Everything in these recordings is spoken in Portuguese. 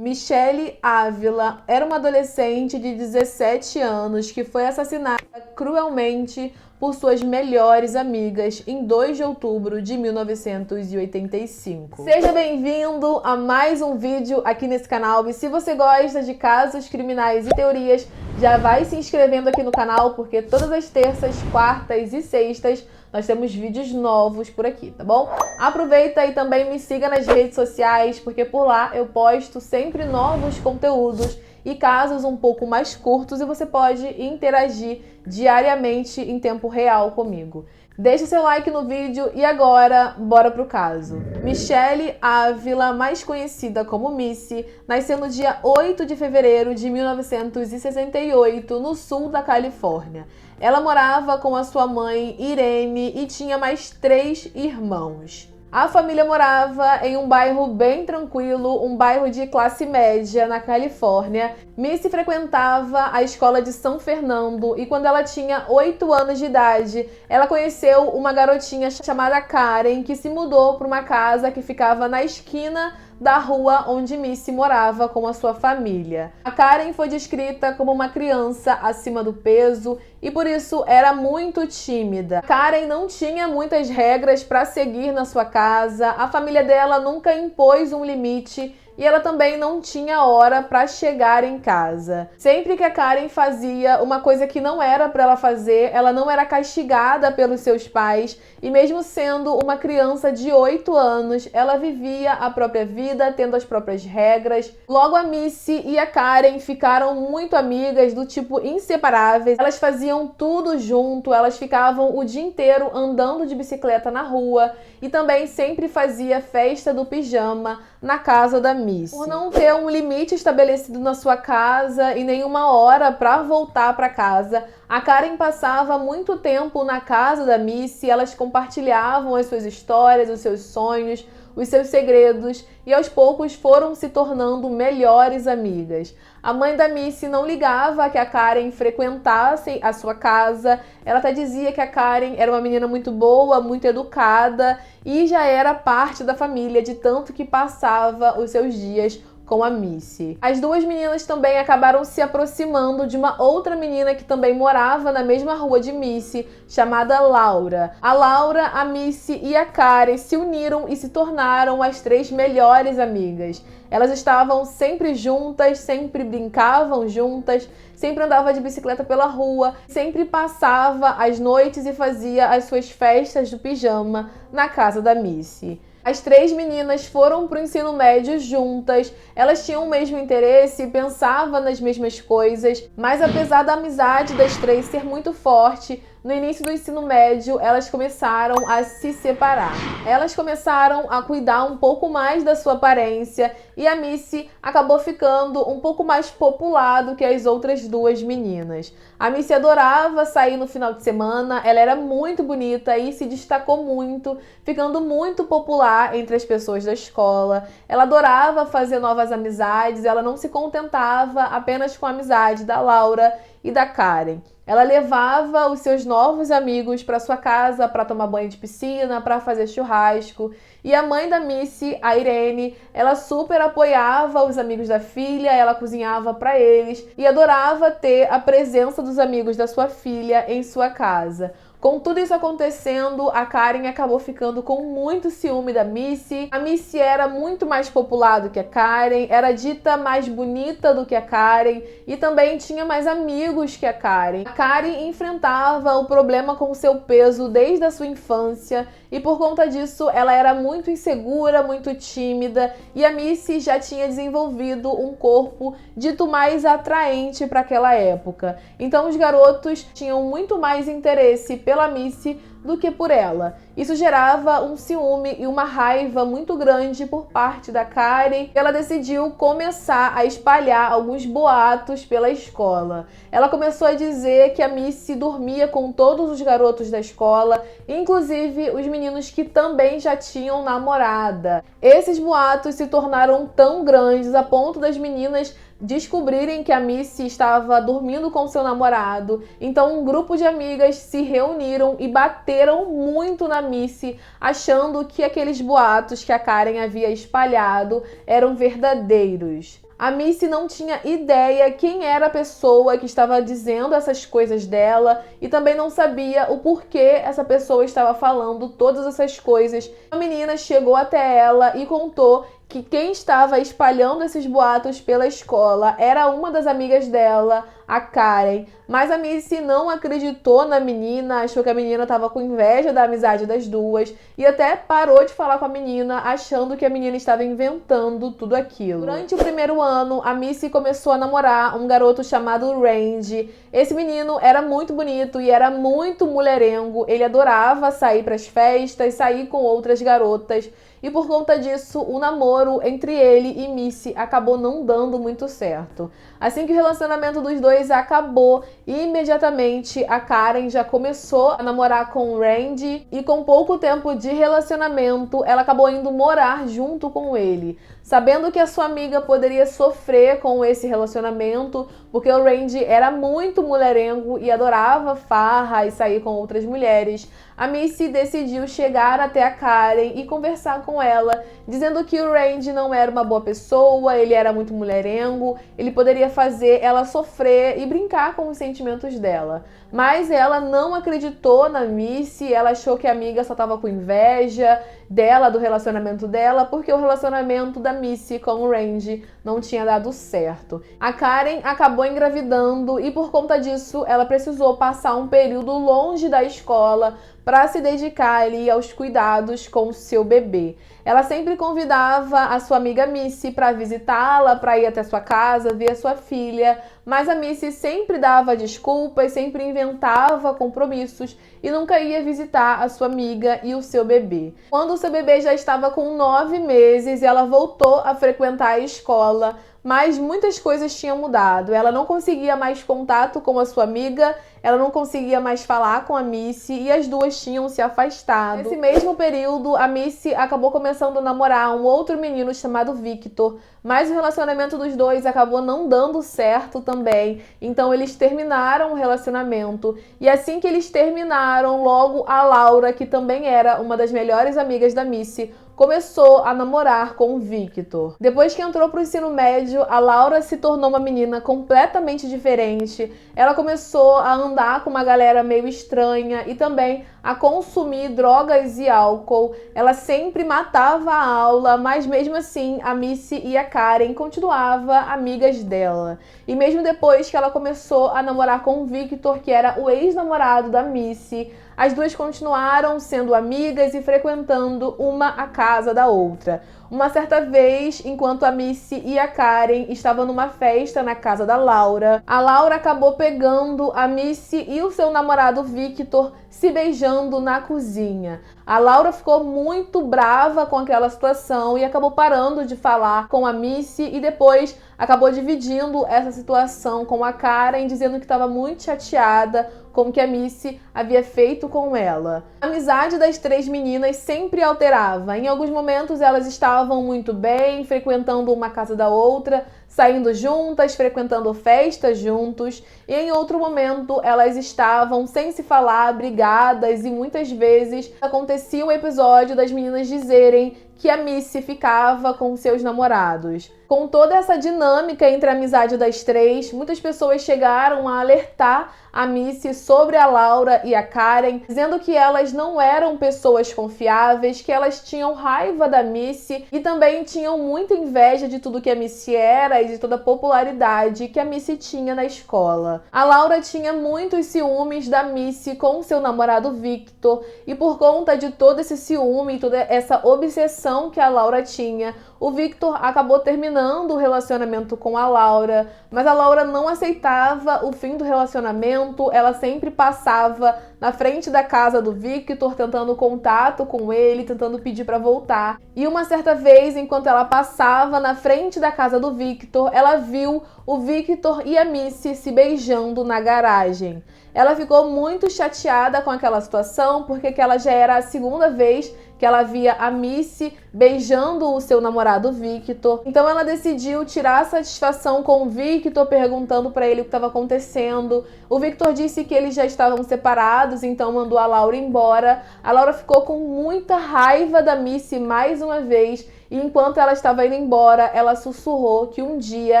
Michelle Ávila era uma adolescente de 17 anos que foi assassinada cruelmente por suas melhores amigas em 2 de outubro de 1985. Seja bem-vindo a mais um vídeo aqui nesse canal e se você gosta de casos criminais e teorias, já vai se inscrevendo aqui no canal porque todas as terças, quartas e sextas nós temos vídeos novos por aqui, tá bom? Aproveita e também me siga nas redes sociais, porque por lá eu posto sempre novos conteúdos e casos um pouco mais curtos e você pode interagir diariamente em tempo real comigo. Deixe seu like no vídeo e agora, bora pro caso. Michelle Ávila, mais conhecida como Missy, nasceu no dia 8 de fevereiro de 1968, no sul da Califórnia. Ela morava com a sua mãe, Irene, e tinha mais 3 irmãos. A família morava em um bairro bem tranquilo, um bairro de classe média na Califórnia. Missy frequentava a escola de São Fernando e quando ela tinha 8 anos de idade, ela conheceu uma garotinha chamada Karen, que se mudou para uma casa que ficava na esquina da rua onde Missy morava com a sua família. A Karen foi descrita como uma criança acima do peso e por isso era muito tímida. Karen não tinha muitas regras para seguir na sua casa, a família dela nunca impôs um limite e ela também não tinha hora para chegar em casa. Sempre que a Karen fazia uma coisa que não era para ela fazer, ela não era castigada pelos seus pais e mesmo sendo uma criança de 8 anos, ela vivia a própria vida, tendo as próprias regras. Logo a Missy e a Karen ficaram muito amigas, do tipo inseparáveis. Elas faziam tudo junto, elas ficavam o dia inteiro andando de bicicleta na rua e também sempre fazia festa do pijama na casa da Missy. Por não ter um limite estabelecido na sua casa e nenhuma hora para voltar para casa, a Karen passava muito tempo na casa da Missy, elas compartilhavam as suas histórias, os seus sonhos, os seus segredos e aos poucos foram se tornando melhores amigas. A mãe da Missy não ligava que a Karen frequentasse a sua casa, ela até dizia que a Karen era uma menina muito boa, muito educada e já era parte da família de tanto que passava os seus dias com a Missy. As duas meninas também acabaram se aproximando de uma outra menina que também morava na mesma rua de Missy, chamada Laura. A Laura, a Missy e a Karen se uniram e se tornaram as 3 melhores amigas. Elas estavam sempre juntas, sempre brincavam juntas, sempre andava de bicicleta pela rua, sempre passava as noites e fazia as suas festas do pijama na casa da Missy. As 3 meninas foram para o ensino médio juntas, elas tinham o mesmo interesse e pensavam nas mesmas coisas, mas apesar da amizade das 3 ser muito forte, no início do ensino médio, elas começaram a se separar. Elas começaram a cuidar um pouco mais da sua aparência e a Missy acabou ficando um pouco mais popular do que as outras 2 meninas. A Missy adorava sair no final de semana, ela era muito bonita e se destacou muito, ficando muito popular entre as pessoas da escola. Ela adorava fazer novas amizades, ela não se contentava apenas com a amizade da Laura e da Karen. Ela levava os seus novos amigos para sua casa para tomar banho de piscina, para fazer churrasco. E a mãe da Missy, a Irene, ela super apoiava os amigos da filha, ela cozinhava para eles e adorava ter a presença dos amigos da sua filha em sua casa. Com tudo isso acontecendo, a Karen acabou ficando com muito ciúme da Missy. A Missy era muito mais popular do que a Karen, era dita mais bonita do que a Karen e também tinha mais amigos que a Karen. A Karen enfrentava o problema com o seu peso desde a sua infância e por conta disso ela era muito insegura, muito tímida e a Missy já tinha desenvolvido um corpo dito mais atraente para aquela época. Então os garotos tinham muito mais interesse pela Missy do que por ela. Isso gerava um ciúme e uma raiva muito grande por parte da Karen. Ela decidiu começar a espalhar alguns boatos pela escola. Ela começou a dizer que a Missy dormia com todos os garotos da escola, inclusive os meninos que também já tinham namorada. Esses boatos se tornaram tão grandes a ponto das meninas descobrirem que a Missy estava dormindo com seu namorado. Então um grupo de amigas se reuniram e bateram muito na Missy, achando que aqueles boatos que a Karen havia espalhado eram verdadeiros. A Missy não tinha ideia quem era a pessoa que estava dizendo essas coisas dela e também não sabia o porquê essa pessoa estava falando todas essas coisas. A menina chegou até ela e contou que quem estava espalhando esses boatos pela escola era uma das amigas dela, a Karen. Mas a Missy não acreditou na menina, achou que a menina estava com inveja da amizade das duas e até parou de falar com a menina, achando que a menina estava inventando tudo aquilo. Durante o primeiro ano, a Missy começou a namorar um garoto chamado Randy. Esse menino era muito bonito e era muito mulherengo. Ele adorava sair para as festas, sair com outras garotas. E por conta disso, o namoro entre ele e Missy acabou não dando muito certo. Assim que o relacionamento dos dois acabou, imediatamente a Karen já começou a namorar com o Randy e com pouco tempo de relacionamento, ela acabou indo morar junto com ele. Sabendo que a sua amiga poderia sofrer com esse relacionamento, porque o Randy era muito mulherengo e adorava farra e sair com outras mulheres, a Missy decidiu chegar até a Karen e conversar com ela, dizendo que o Randy não era uma boa pessoa, ele era muito mulherengo, ele poderia fazer ela sofrer e brincar com os sentimentos dela. Mas ela não acreditou na Missy, ela achou que a amiga só estava com inveja dela, do relacionamento dela, porque o relacionamento da Missy com o Randy não tinha dado certo. A Karen acabou engravidando e por conta disso ela precisou passar um período longe da escola para se dedicar ali aos cuidados com o seu bebê. Ela sempre convidava a sua amiga Missy para visitá-la, para ir até sua casa, ver a sua filha, mas a Missy sempre dava desculpas, sempre inventava compromissos e nunca ia visitar a sua amiga e o seu bebê. Quando o seu bebê já estava com 9 meses, ela voltou a frequentar a escola, mas muitas coisas tinham mudado. Ela não conseguia mais contato com a sua amiga, ela não conseguia mais falar com a Missy e as duas tinham se afastado. Nesse mesmo período, a Missy acabou começando a namorar um outro menino chamado Victor, mas o relacionamento dos dois acabou não dando certo também. Então eles terminaram o relacionamento e assim que eles terminaram, logo a Laura, que também era uma das melhores amigas da Missy, começou a namorar com o Victor. Depois que entrou para o ensino médio, a Laura se tornou uma menina completamente diferente. Ela começou a andar com uma galera meio estranha e também a consumir drogas e álcool. Ela sempre matava a aula, mas mesmo assim a Missy e a Karen continuavam amigas dela. E mesmo depois que ela começou a namorar com o Victor, que era o ex-namorado da Missy, as duas continuaram sendo amigas e frequentando uma a casa da outra. Uma certa vez, enquanto a Missy e a Karen estavam numa festa na casa da Laura, a Laura acabou pegando a Missy e o seu namorado Victor se beijando na cozinha. A Laura ficou muito brava com aquela situação e acabou parando de falar com a Missy e depois acabou dividindo essa situação com a Karen, dizendo que estava muito chateada com o que a Missy havia feito com ela. A amizade das três meninas sempre alterava. Em alguns momentos elas estavam muito bem, frequentando uma casa da outra, saindo juntas, frequentando festas juntos, e em outro momento elas estavam sem se falar, brigadas, e muitas vezes acontecia o episódio das meninas dizerem que a Missy ficava com seus namorados. Com toda essa dinâmica entre a amizade das três, muitas pessoas chegaram a alertar a Missy sobre a Laura e a Karen, dizendo que elas não eram pessoas confiáveis, que elas tinham raiva da Missy e também tinham muita inveja de tudo que a Missy era e de toda a popularidade que a Missy tinha na escola. A Laura tinha muitos ciúmes da Missy com seu namorado Victor e por conta de todo esse ciúme e toda essa obsessão que a Laura tinha, o Victor acabou terminando o relacionamento com a Laura, mas a Laura não aceitava o fim do relacionamento, ela sempre passava na frente da casa do Victor, tentando contato com ele, tentando pedir para voltar. E uma certa vez, enquanto ela passava na frente da casa do Victor, ela viu o Victor e a Missy se beijando na garagem. Ela ficou muito chateada com aquela situação, porque aquela já era a segunda vez que ela via a Missy beijando o seu namorado Victor. Então ela decidiu tirar satisfação com o Victor, perguntando para ele o que estava acontecendo. O Victor disse que eles já estavam separados, então mandou a Laura embora. A Laura ficou com muita raiva da Missy mais uma vez e enquanto ela estava indo embora, ela sussurrou que um dia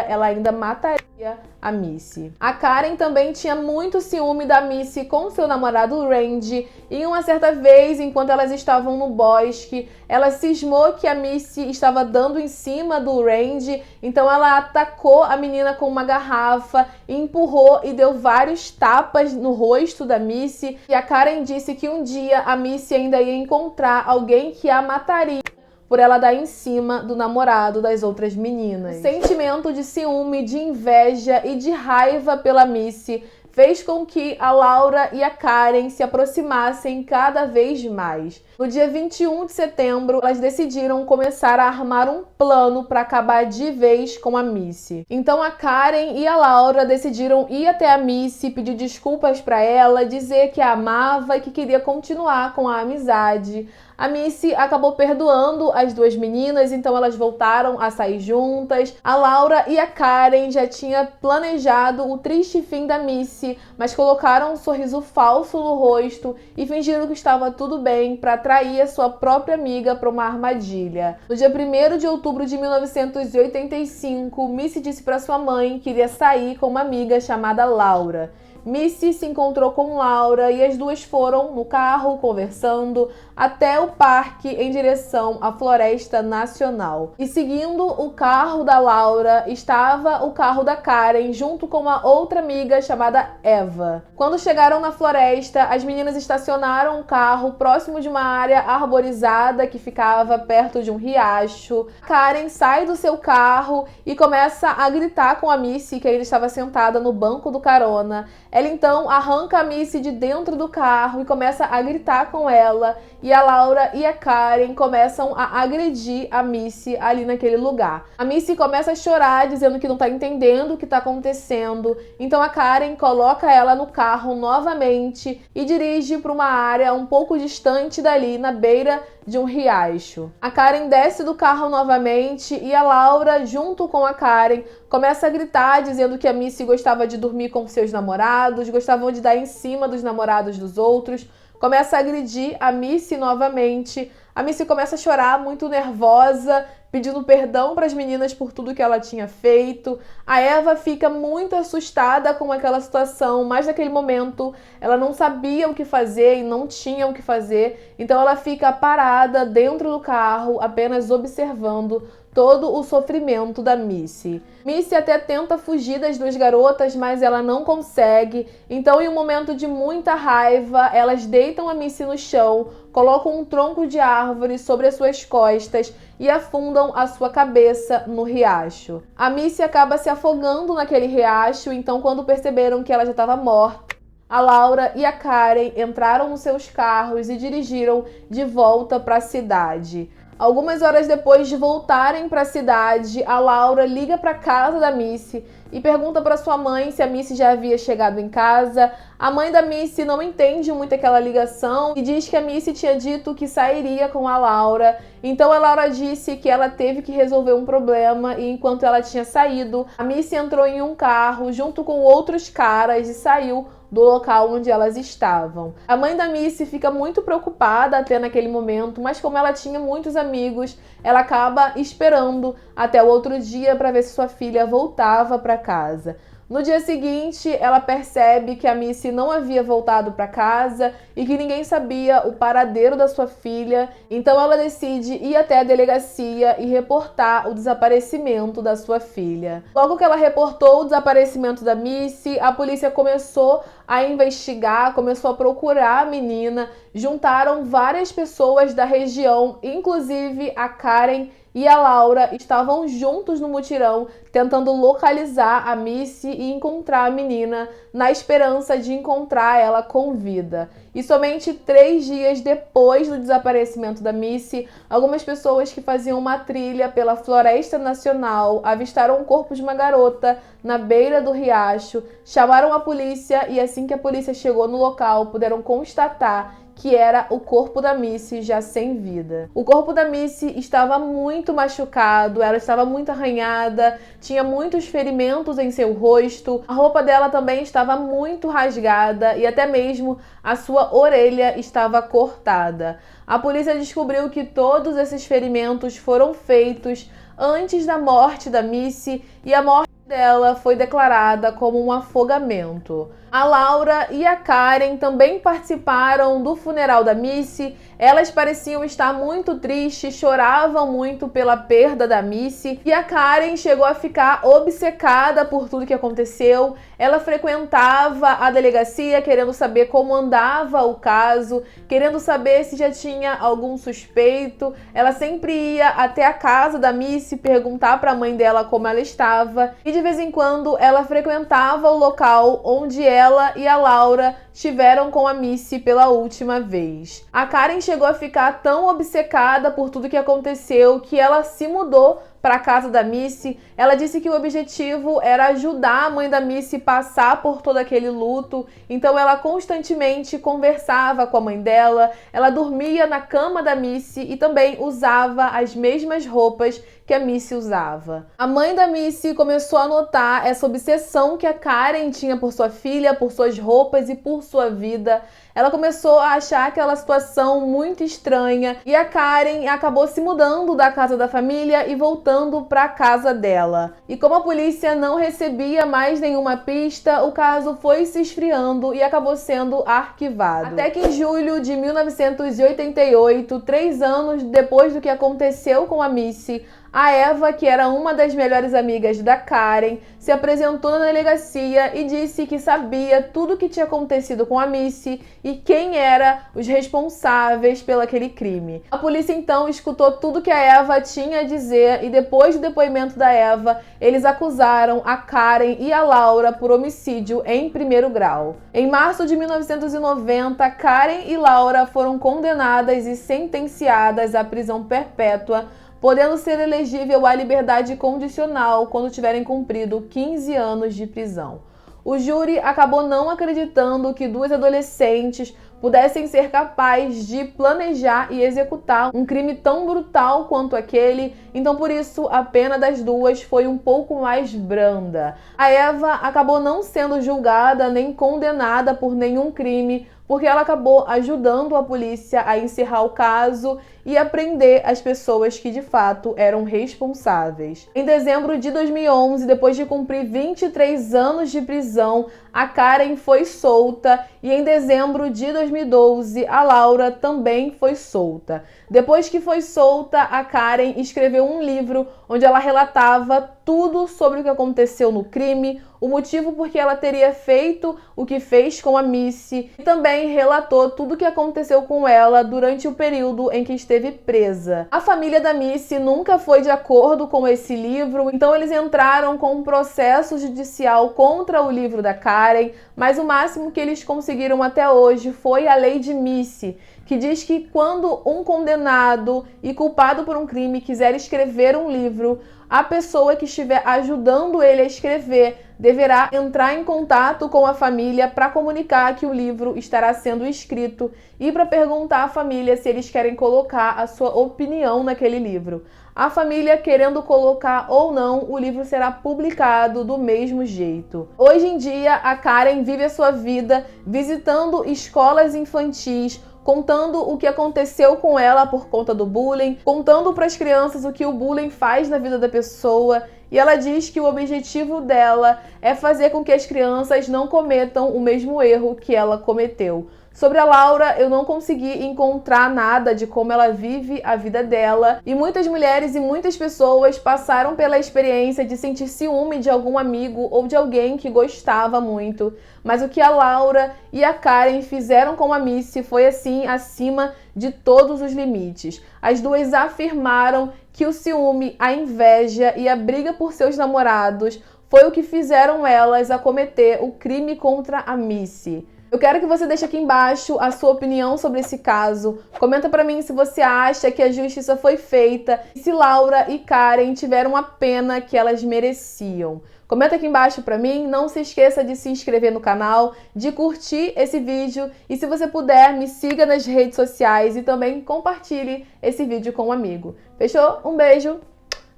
ela ainda mataria a Missy. A Karen também tinha muito ciúme da Missy com seu namorado Randy, e uma certa vez, enquanto elas estavam no bosque, ela cismou que a Missy estava dando em cima do Randy, então ela atacou a menina com uma garrafa, empurrou e deu vários tapas no rosto da Missy, e a Karen disse que um dia a Missy ainda ia encontrar alguém que a mataria por ela dar em cima do namorado das outras meninas. O sentimento de ciúme, de inveja e de raiva pela Missy fez com que a Laura e a Karen se aproximassem cada vez mais. No dia 21 de setembro, elas decidiram começar a armar um plano para acabar de vez com a Missy. Então a Karen e a Laura decidiram ir até a Missy, pedir desculpas para ela, dizer que a amava e que queria continuar com a amizade. A Missy acabou perdoando as duas meninas, então elas voltaram a sair juntas. A Laura e a Karen já tinham planejado o triste fim da Missy, mas colocaram um sorriso falso no rosto e fingiram que estava tudo bem para atrair a sua própria amiga para uma armadilha. No dia 1º de outubro de 1985, Missy disse para sua mãe que iria sair com uma amiga chamada Laura. Missy se encontrou com Laura e as duas foram no carro conversando até o parque em direção à Floresta Nacional. E seguindo o carro da Laura estava o carro da Karen junto com uma outra amiga chamada Eva. Quando chegaram na floresta, as meninas estacionaram o carro próximo de uma área arborizada que ficava perto de um riacho. Karen sai do seu carro e começa a gritar com a Missy, que ainda estava sentada no banco do carona. Ela então arranca a Missy de dentro do carro e começa a gritar com ela, e a Laura e a Karen começam a agredir a Missy ali naquele lugar. A Missy começa a chorar, dizendo que não tá entendendo o que tá acontecendo, então a Karen coloca ela no carro novamente e dirige para uma área um pouco distante dali, na beira de um riacho. A Karen desce do carro novamente e a Laura, junto com a Karen, começa a gritar, dizendo que a Missy gostava de dormir com seus namorados, gostavam de dar em cima dos namorados dos outros, começa a agredir a Missy novamente. A Missy começa a chorar, muito nervosa, pedindo perdão para as meninas por tudo que ela tinha feito. A Eva fica muito assustada com aquela situação, mas naquele momento ela não sabia o que fazer e não tinha o que fazer, então ela fica parada dentro do carro, apenas observando todo o sofrimento da Missy. Missy até tenta fugir das duas garotas, mas ela não consegue. Então, em um momento de muita raiva, elas deitam a Missy no chão, colocam um tronco de árvore sobre as suas costas e afundam a sua cabeça no riacho. A Missy acaba se afogando naquele riacho, então quando perceberam que ela já estava morta, a Laura e a Karen entraram nos seus carros e dirigiram de volta para a cidade. Algumas horas depois de voltarem para a cidade, a Laura liga para a casa da Missy e pergunta para sua mãe se a Missy já havia chegado em casa. A mãe da Missy não entende muito aquela ligação e diz que a Missy tinha dito que sairia com a Laura. Então a Laura disse que ela teve que resolver um problema e enquanto ela tinha saído, a Missy entrou em um carro junto com outros caras e saiu do local onde elas estavam. A mãe da Missy fica muito preocupada até naquele momento, mas como ela tinha muitos amigos, ela acaba esperando até o outro dia para ver se sua filha voltava para casa. No dia seguinte, ela percebe que a Missy não havia voltado para casa e que ninguém sabia o paradeiro da sua filha, então ela decide ir até a delegacia e reportar o desaparecimento da sua filha. Logo que ela reportou o desaparecimento da Missy, a polícia começou a investigar, começou a procurar a menina, juntaram várias pessoas da região, inclusive a Karen e a Laura estavam juntos no mutirão, tentando localizar a Missy e encontrar a menina, na esperança de encontrar ela com vida. E somente 3 dias depois do desaparecimento da Missy, algumas pessoas que faziam uma trilha pela Floresta Nacional avistaram o corpo de uma garota na beira do riacho, chamaram a polícia e assim que a polícia chegou no local, puderam constatar que era o corpo da Missy já sem vida. O corpo da Missy estava muito machucado, ela estava muito arranhada, tinha muitos ferimentos em seu rosto, a roupa dela também estava muito rasgada e até mesmo a sua orelha estava cortada. A polícia descobriu que todos esses ferimentos foram feitos antes da morte da Missy e a morte dela foi declarada como um afogamento. A Laura e a Karen também participaram do funeral da Missy. Elas pareciam estar muito tristes, choravam muito pela perda da Missy. E a Karen chegou a ficar obcecada por tudo que aconteceu. Ela frequentava a delegacia querendo saber como andava o caso, querendo saber se já tinha algum suspeito. Ela sempre ia até a casa da Missy perguntar para a mãe dela como ela estava. E de vez em quando ela frequentava o local onde ela e a Laura estiveram com a Missy pela última vez. A Karen chegou a ficar tão obcecada por tudo que aconteceu que ela se mudou para a casa da Missy. Ela disse que o objetivo era ajudar a mãe da Missy a passar por todo aquele luto. Então ela constantemente conversava com a mãe dela, ela dormia na cama da Missy e também usava as mesmas roupas que a Missy usava. A mãe da Missy começou a notar essa obsessão que a Karen tinha por sua filha, por suas roupas e por sua vida. Ela começou a achar aquela situação muito estranha e a Karen acabou se mudando da casa da família e voltando para a casa dela. E como a polícia não recebia mais nenhuma pista, o caso foi se esfriando e acabou sendo arquivado. Até que em julho de 1988, 3 anos depois do que aconteceu com a Missy, a Eva, que era uma das melhores amigas da Karen, se apresentou na delegacia e disse que sabia tudo o que tinha acontecido com a Missy e quem eram os responsáveis pelo aquele crime. A polícia então escutou tudo que a Eva tinha a dizer e depois do depoimento da Eva, eles acusaram a Karen e a Laura por homicídio em primeiro grau. Em março de 1990, Karen e Laura foram condenadas e sentenciadas à prisão perpétua, podendo ser elegível à liberdade condicional quando tiverem cumprido 15 anos de prisão. O júri acabou não acreditando que 2 adolescentes pudessem ser capazes de planejar e executar um crime tão brutal quanto aquele, então por isso a pena das duas foi um pouco mais branda. A Eva acabou não sendo julgada nem condenada por nenhum crime, porque ela acabou ajudando a polícia a encerrar o caso e a prender as pessoas que de fato eram responsáveis. Em dezembro de 2011, depois de cumprir 23 anos de prisão, a Karen foi solta e em dezembro de 2012 a Laura também foi solta. Depois que foi solta, a Karen escreveu um livro onde ela relatava tudo sobre o que aconteceu no crime, o motivo por que ela teria feito o que fez com a Missy e também relatou tudo o que aconteceu com ela durante o período em que esteve presa. A família da Missy nunca foi de acordo com esse livro, então eles entraram com um processo judicial contra o livro da Karen, mas o máximo que eles conseguiram até hoje foi a lei de Missy, que diz que quando um condenado e culpado por um crime quiser escrever um livro, a pessoa que estiver ajudando ele a escrever deverá entrar em contato com a família para comunicar que o livro estará sendo escrito e para perguntar à família se eles querem colocar a sua opinião naquele livro. A família querendo colocar ou não, o livro será publicado do mesmo jeito. Hoje em dia, a Karen vive a sua vida visitando escolas infantis, contando o que aconteceu com ela por conta do bullying, contando para as crianças o que o bullying faz na vida da pessoa. E ela diz que o objetivo dela é fazer com que as crianças não cometam o mesmo erro que ela cometeu. Sobre a Laura, eu não consegui encontrar nada de como ela vive a vida dela. E muitas mulheres e muitas pessoas passaram pela experiência de sentir ciúme de algum amigo ou de alguém que gostava muito. Mas o que a Laura e a Karen fizeram com a Missy foi assim, acima de todos os limites. As duas afirmaram que o ciúme, a inveja e a briga por seus namorados foi o que fizeram elas a cometer o crime contra a Missy. Eu quero que você deixe aqui embaixo a sua opinião sobre esse caso. Comenta pra mim se você acha que a justiça foi feita e se Laura e Karen tiveram a pena que elas mereciam. Comenta aqui embaixo pra mim, não se esqueça de se inscrever no canal, de curtir esse vídeo e se você puder, me siga nas redes sociais e também compartilhe esse vídeo com um amigo. Fechou? Um beijo,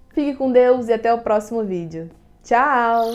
fique com Deus e até o próximo vídeo. Tchau!